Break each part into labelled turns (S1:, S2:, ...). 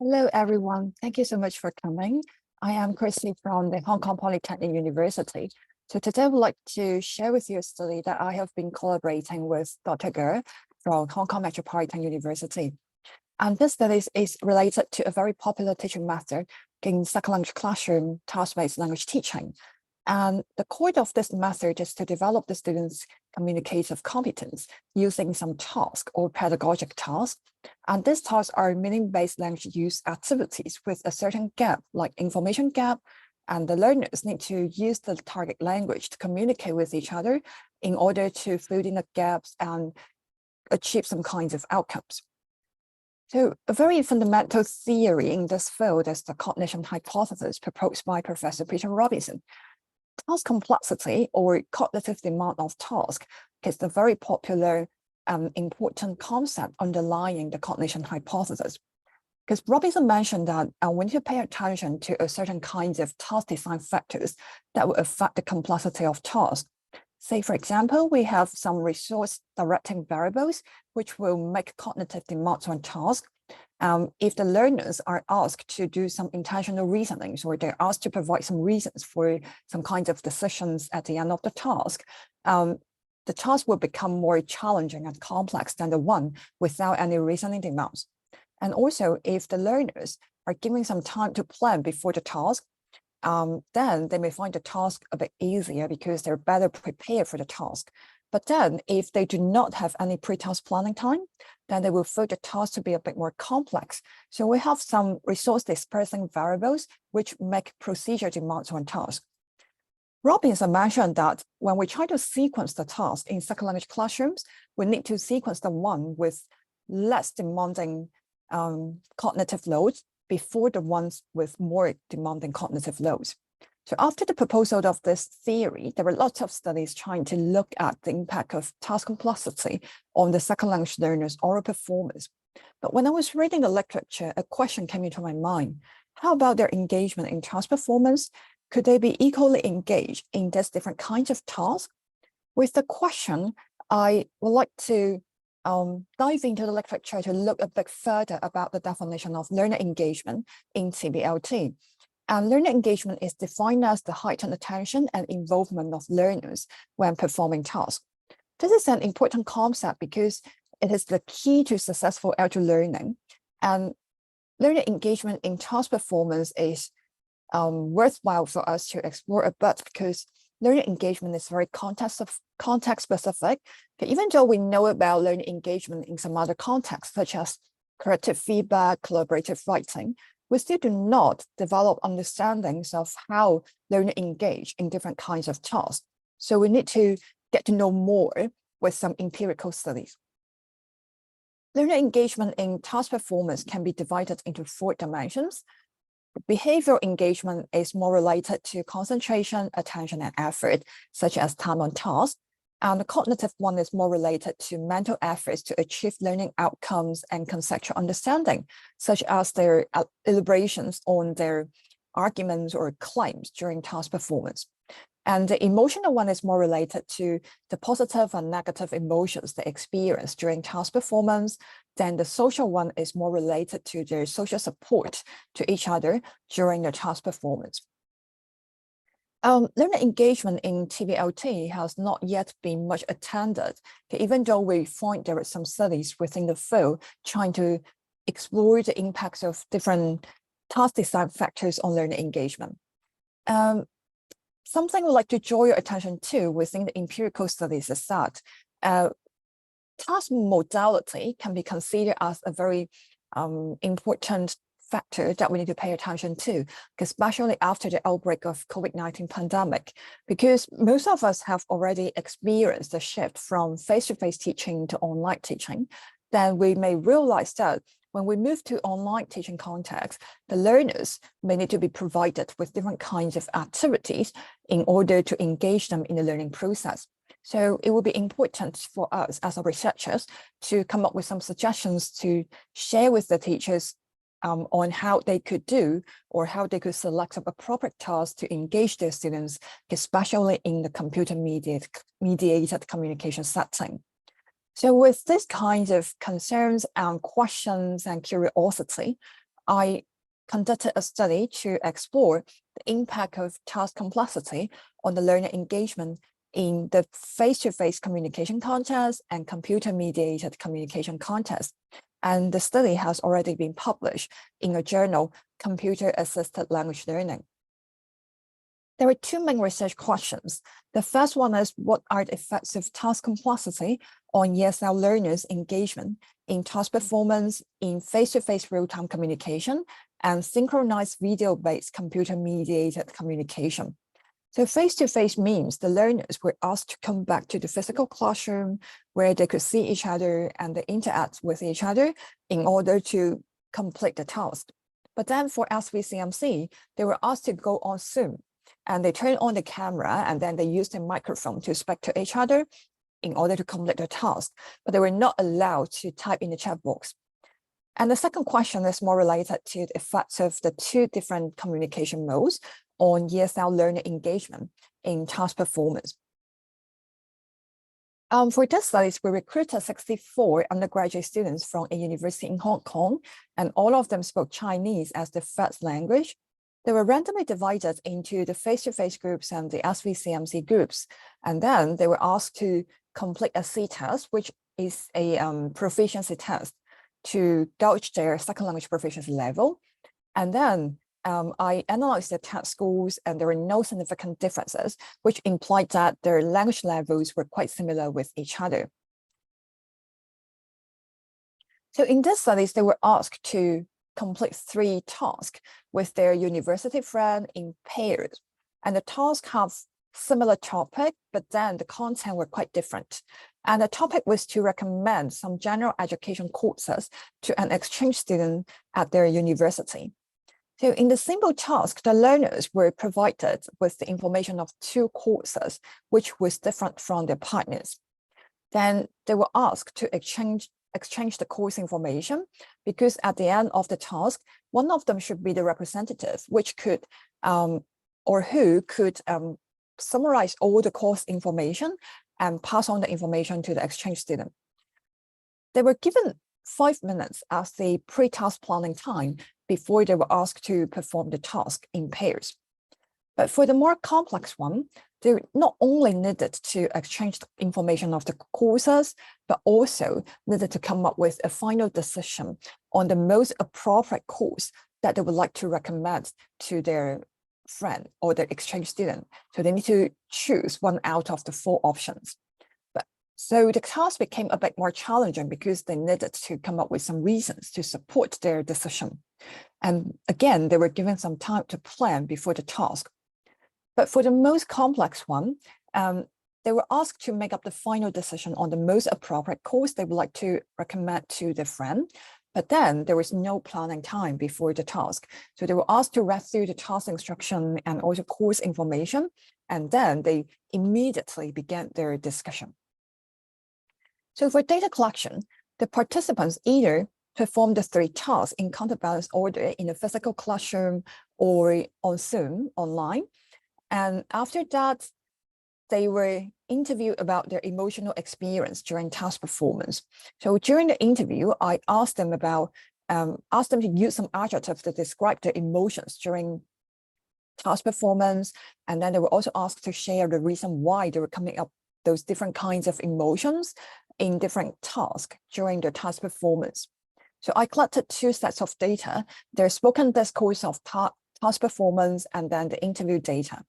S1: Hello, everyone. Thank you so much for coming. I am Chrissy from the Hong Kong Polytechnic University. So today I would like to share with you a study that I have been collaborating with Dr. Ge from Hong Kong Metropolitan University. And this study is related to a very popular teaching method in second language classroom task-based language teaching. And the core of this method is to develop the students' communicative competence using some task or pedagogic tasks. And these tasks are meaning-based language use activities with a certain gap, like information gap, and the learners need to use the target language to communicate with each other in order to fill in the gaps and achieve some kinds of outcomes. So a very fundamental theory in this field is the cognition hypothesis proposed by Professor Peter Robinson. Task complexity or cognitive demand of task is the very popular important concept underlying the cognition hypothesis. Because Robinson mentioned that we need to pay attention to a certain kinds of task design factors that will affect the complexity of tasks. Say, for example, we have some resource directing variables, which will make cognitive demands on tasks. If the learners are asked to do some intentional reasonings, or they're asked to provide some reasons for some kinds of decisions at the end of the task will become more challenging and complex than the one without any reasoning demands. And also, if the learners are given some time to plan before the task, then they may find the task a bit easier because they're better prepared for the task. But then if they do not have any pre-task planning time, then they will find the task to be a bit more complex. So we have some resource dispersing variables which make procedure demands on task. Robinson mentioned that when we try to sequence the task in second language classrooms, we need to sequence the one with less demanding cognitive loads before the ones with more demanding cognitive loads. So after the proposal of this theory, there were lots of studies trying to look at the impact of task complexity on the second language learners' oral performance. But when I was reading the literature, a question came into my mind. How about their engagement in task performance? Could they be equally engaged in these different kinds of tasks? With the question, I would like to dive into the literature to look a bit further about the definition of learner engagement in TBLT. And learner engagement is defined as the heightened attention and involvement of learners when performing tasks. This is an important concept because it is the key to successful adult learning. And learner engagement in task performance is worthwhile for us to explore a bit because learner engagement is very context specific. Even though we know about learner engagement in some other contexts, such as corrective feedback, collaborative writing, we still do not develop understandings of how learners engage in different kinds of tasks. So we need to get to know more with some empirical studies. Learner engagement in task performance can be divided into 4 dimensions. Behavioral engagement is more related to concentration, attention, and effort, such as time on task. And the cognitive one is more related to mental efforts to achieve learning outcomes and conceptual understanding, such as their elaborations on their arguments or claims during task performance. And the emotional one is more related to the positive and negative emotions they experience during task performance. Then the social one is more related to their social support to each other during the task performance. Learner engagement in TBLT has not yet been much attended, even though we find there are some studies within the field trying to explore the impacts of different task design factors on learner engagement. Something we'd like to draw your attention to within the empirical studies is that task modality can be considered as a very important factor that we need to pay attention to, especially after the outbreak of COVID-19 pandemic, because most of us have already experienced the shift from face-to-face teaching to online teaching. Then we may realize that when we move to online teaching context, the learners may need to be provided with different kinds of activities in order to engage them in the learning process. So it will be important for us as researchers to come up with some suggestions to share with the teachers on how they could do or how they could select some appropriate tasks to engage their students, especially in the computer-mediated communication setting. So with these kinds of concerns and questions and curiosity, I conducted a study to explore the impact of task complexity on the learner engagement in the face-to-face communication context and computer-mediated communication context. And the study has already been published in a journal, Computer-Assisted Language Learning. There are two main research questions. The first one is, what are the effects of task complexity on ESL learners' engagement in task performance, in face-to-face real-time communication, and synchronized video-based computer-mediated communication? So face-to-face means the learners were asked to come back to the physical classroom where they could see each other and they interact with each other in order to complete the task. But then for SVCMC, they were asked to go on Zoom, and they turn on the camera and then they use the microphone to speak to each other in order to complete the task, but they were not allowed to type in the chat box. And the second question is more related to the effects of the two different communication modes on ESL learner engagement in task performance. For this studies, we recruited 64 undergraduate students from a university in Hong Kong, and all of them spoke Chinese as the first language. They were randomly divided into the face-to-face groups and the SVCMC groups. And then they were asked to complete a C-test, which is a proficiency test to gauge their second language proficiency level. And then I analyzed their test scores, and there were no significant differences, which implied that their language levels were quite similar with each other. So in these studies, they were asked to complete 3 tasks with their university friend in pairs. And the tasks have similar topic, but then the content were quite different. And the topic was to recommend some general education courses to an exchange student at their university. So in the simple task, the learners were provided with the information of 2 courses, which was different from their partners. Then they were asked to exchange the course information, because at the end of the task, one of them should be the representative, which could or who could summarize all the course information and pass on the information to the exchange student. They were given 5 minutes as the pre-task planning time before they were asked to perform the task in pairs. But for the more complex one, they not only needed to exchange the information of the courses, but also needed to come up with a final decision on the most appropriate course that they would like to recommend to their friend or their exchange student. So they need to choose one out of the 4 options. So the task became a bit more challenging because they needed to come up with some reasons to support their decision. And again, they were given some time to plan before the task. But for the most complex one, they were asked to make up the final decision on the most appropriate course they would like to recommend to their friend. But then there was no planning time before the task. So they were asked to read through the task instruction and also course information, and then they immediately began their discussion. So for data collection, the participants either performed the 3 tasks in counterbalance order in a physical classroom or on Zoom online. And after that, they were interviewed about their emotional experience during task performance. So during the interview, I asked them to use some adjectives to describe their emotions during task performance. And then they were also asked to share the reason why they were coming up those different kinds of emotions in different tasks during their task performance. So I collected 2 sets of data, their spoken discourse of task performance and then the interview data.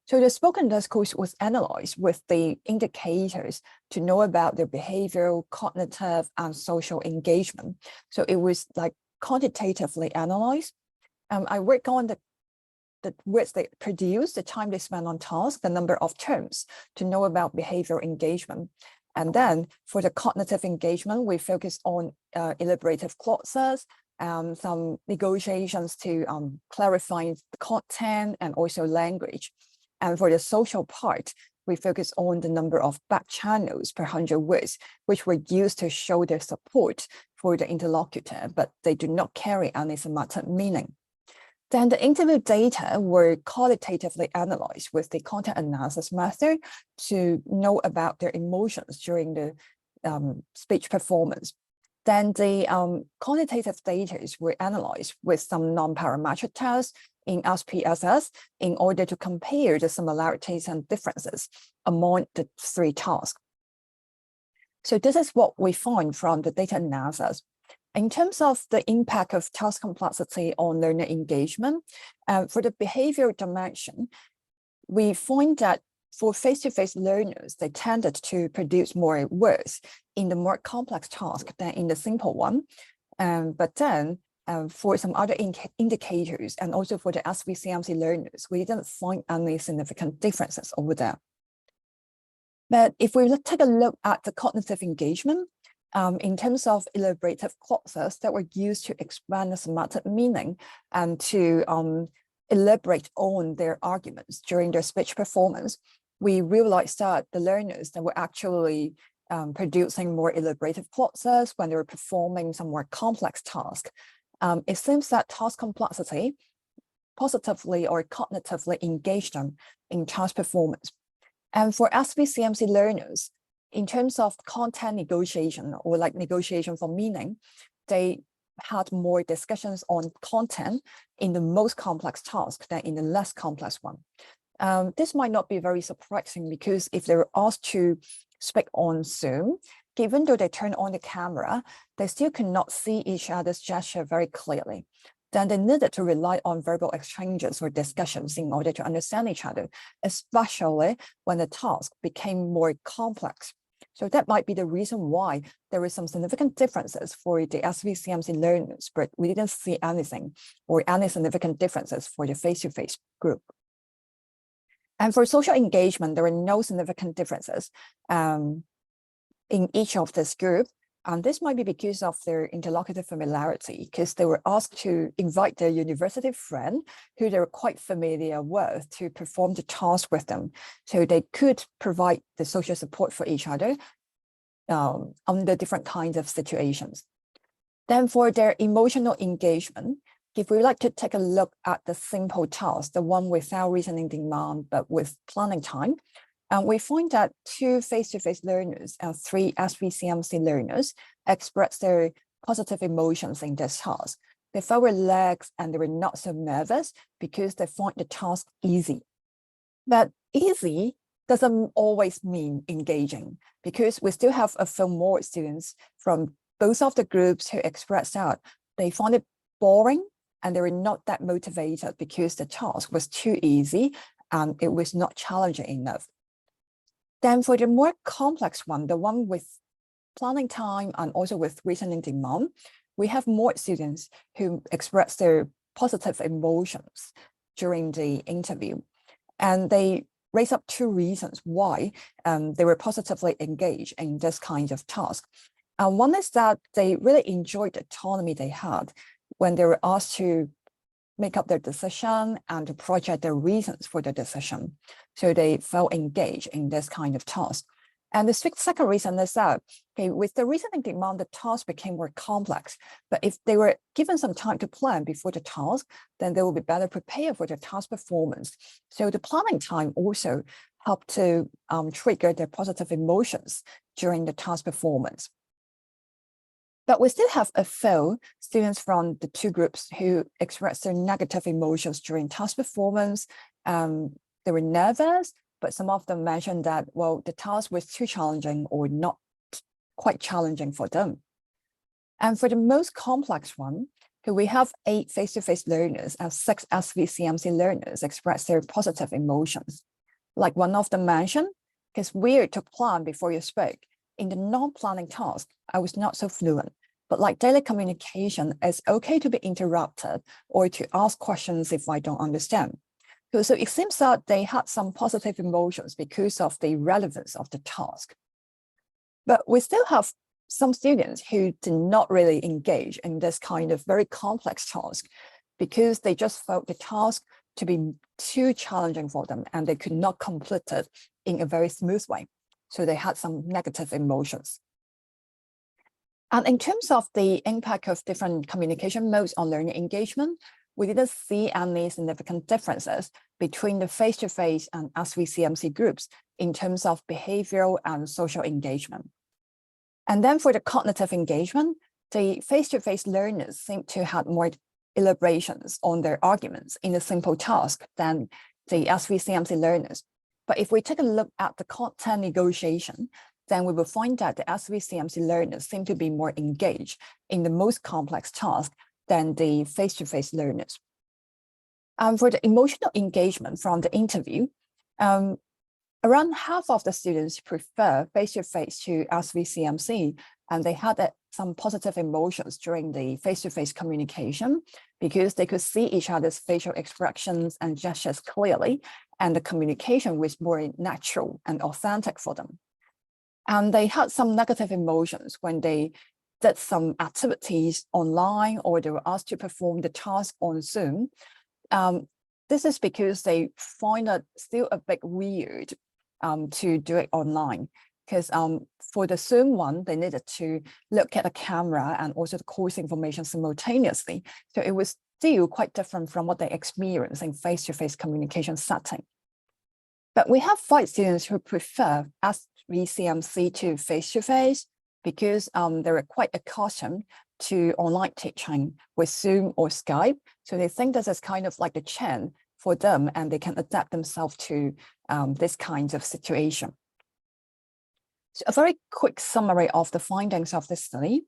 S1: So the spoken discourse was analyzed with the indicators to know about their behavioral, cognitive, and social engagement. So it was like quantitatively analyzed. I worked on the words they produce, the time they spend on task, the number of terms to know about behavioral engagement. And then for the cognitive engagement, we focus on elaborative clauses, some negotiations to clarify the content and also language. And for the social part, we focus on the number of back channels per 100 words, which were used to show their support for the interlocutor, but they do not carry any semantic meaning. Then the interview data were qualitatively analyzed with the content analysis method to know about their emotions during the speech performance. Then the quantitative data were analyzed with some non-parametric tests in SPSS in order to compare the similarities and differences among the three tasks. So this is what we find from the data analysis. In terms of the impact of task complexity on learner engagement, for the behavioral dimension, we find that for face-to-face learners, they tended to produce more words in the more complex task than in the simple one. But then for some other indicators and also for the SVCMC learners, we didn't find any significant differences over there. But if we take a look at the cognitive engagement, in terms of elaborative clauses that were used to expand the semantic meaning and to elaborate on their arguments during their speech performance, we realized that the learners that were actually producing more elaborative clauses when they were performing some more complex tasks. It seems that task complexity positively or cognitively engaged them in task performance. And for SVCMC learners, in terms of content negotiation or like negotiation for meaning, they had more discussions on content in the most complex task than in the less complex one. This might not be very surprising because if they were asked to speak on Zoom, even though they turn on the camera, they still cannot see each other's gesture very clearly. Then they needed to rely on verbal exchanges or discussions in order to understand each other, especially when the task became more complex. So that might be the reason why there were some significant differences for the SVCMC learners, but we didn't see anything or any significant differences for the face-to-face group. And for social engagement, there were no significant differences in each of this group. And this might be because of their interlocutor familiarity, because they were asked to invite their university friend who they were quite familiar with to perform the task with them. So they could provide the social support for each other under different kinds of situations. Then for their emotional engagement, if we like to take a look at the simple task, the one without reasoning demand, but with planning time, we find that 2 face-to-face learners and 3 SVCMC learners express their positive emotions in this task. They felt relaxed and they were not so nervous because they find the task easy. But easy doesn't always mean engaging, because we still have a few more students from both of the groups who expressed that they found it boring and they were not that motivated because the task was too easy and it was not challenging enough. Then for the more complex one, the one with planning time and also with reasoning demand, we have more students who express their positive emotions during the interview. And they raise up 2 reasons why they were positively engaged in this kind of task. And one is that they really enjoyed the autonomy they had when they were asked to make up their decision and to project their reasons for the decision. So they felt engaged in this kind of task. And the second reason is that, okay, with the reasoning demand, the task became more complex. But if they were given some time to plan before the task, then they will be better prepared for the task performance. So the planning time also helped to trigger their positive emotions during the task performance. But we still have a few students from the 2 groups who expressed their negative emotions during task performance. They were nervous, but some of them mentioned that, well, the task was too challenging or not quite challenging for them. And for the most complex one, we have 8 face-to-face learners and 6 SVCMC learners express their positive emotions. Like one of them mentioned, it's weird to plan before you speak. In the non-planning task, I was not so fluent, but like daily communication, it's okay to be interrupted or to ask questions if I don't understand. So it seems that they had some positive emotions because of the relevance of the task. But we still have some students who did not really engage in this kind of very complex task because they just felt the task to be too challenging for them and they could not complete it in a very smooth way. So they had some negative emotions. And in terms of the impact of different communication modes on learner engagement, we didn't see any significant differences between the face-to-face and SVCMC groups in terms of behavioral and social engagement. And then for the cognitive engagement, the face-to-face learners seem to have more elaborations on their arguments in a simple task than the SVCMC learners. But if we take a look at the content negotiation, then we will find that the SVCMC learners seem to be more engaged in the most complex task than the face-to-face learners. For the emotional engagement from the interview, around half of the students prefer face-to-face to SVCMC, and they had some positive emotions during the face-to-face communication because they could see each other's facial expressions and gestures clearly, and the communication was more natural and authentic for them. And they had some negative emotions when they did some activities online or they were asked to perform the task on Zoom. This is because they find it still a bit weird to do it online, because for the Zoom one, they needed to look at the camera and also the course information simultaneously. So it was still quite different from what they experienced in face-to-face communication setting. But we have 5 students who prefer SVCMC to face-to-face because they were quite accustomed to online teaching with Zoom or Skype. So they think this is kind of like a chance for them and they can adapt themselves to this kind of situation. So a very quick summary of the findings of this study.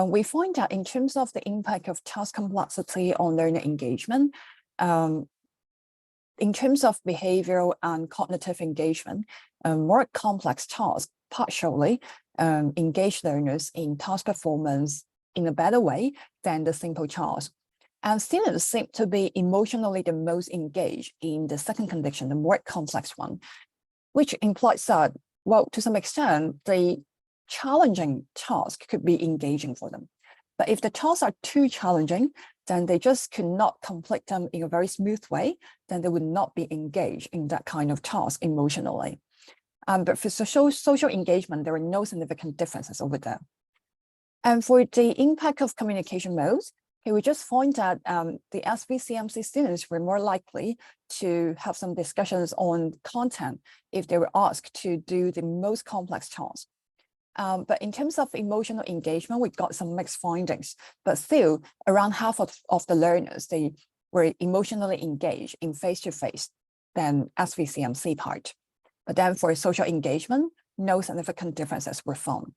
S1: We find that in terms of the impact of task complexity on learner engagement, in terms of behavioral and cognitive engagement, more complex tasks partially engage learners in task performance in a better way than the simple task. And students seem to be emotionally the most engaged in the second condition, the more complex one, which implies that, well, to some extent, the challenging task could be engaging for them. But if the tasks are too challenging, then they just could not complete them in a very smooth way, then they would not be engaged in that kind of task emotionally. But for social engagement, there are no significant differences over there. And for the impact of communication modes, we just find that the SVCMC students were more likely to have some discussions on content if they were asked to do the most complex tasks. But in terms of emotional engagement, we got some mixed findings, but still around half of the learners, they were emotionally engaged in face-to-face than SVCMC part. But then for social engagement, no significant differences were found.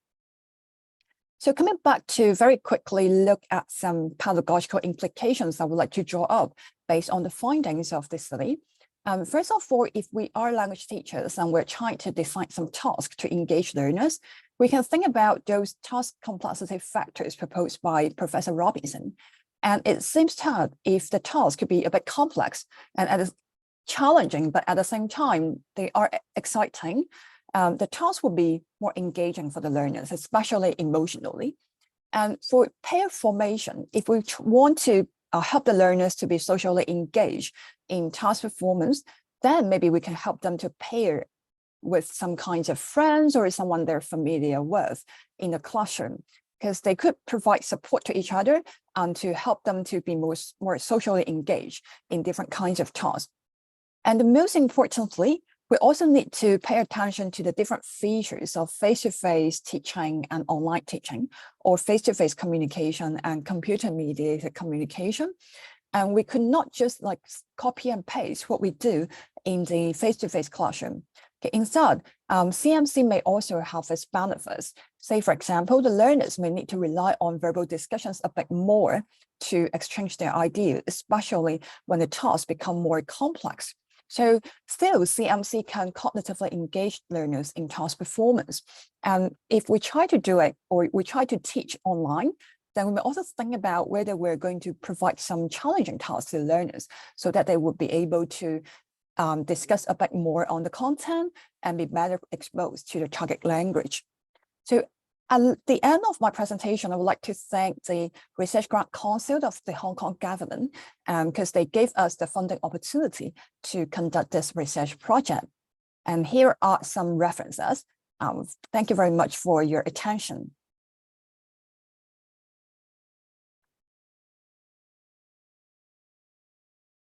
S1: So coming back to very quickly look at some pedagogical implications I would like to draw up based on the findings of this study. First of all, if we are language teachers and we're trying to design some tasks to engage learners, we can think about those task complexity factors proposed by Professor Robinson. And it seems that if the task could be a bit complex and challenging, but at the same time, they are exciting, the task will be more engaging for the learners, especially emotionally. And for pair formation, if we want to help the learners to be socially engaged in task performance, then maybe we can help them to pair with some kinds of friends or someone they're familiar with in the classroom, because they could provide support to each other and to help them to be more socially engaged in different kinds of tasks. And most importantly, we also need to pay attention to the different features of face-to-face teaching and online teaching, or face-to-face communication and computer-mediated communication. And we could not just like copy and paste what we do in the face-to-face classroom. Okay, instead, CMC may also have its benefits. Say, for example, the learners may need to rely on verbal discussions a bit more to exchange their ideas, especially when the tasks become more complex. So still, CMC can cognitively engage learners in task performance. And if we try to do it, or we try to teach online, then we may also think about whether we're going to provide some challenging tasks to learners so that they would be able to discuss a bit more on the content and be better exposed to the target language. So at the end of my presentation, I would like to thank the Research Grant Council of the Hong Kong government because they gave us the funding opportunity to conduct this research project. And here are some references. Thank you very much for your attention.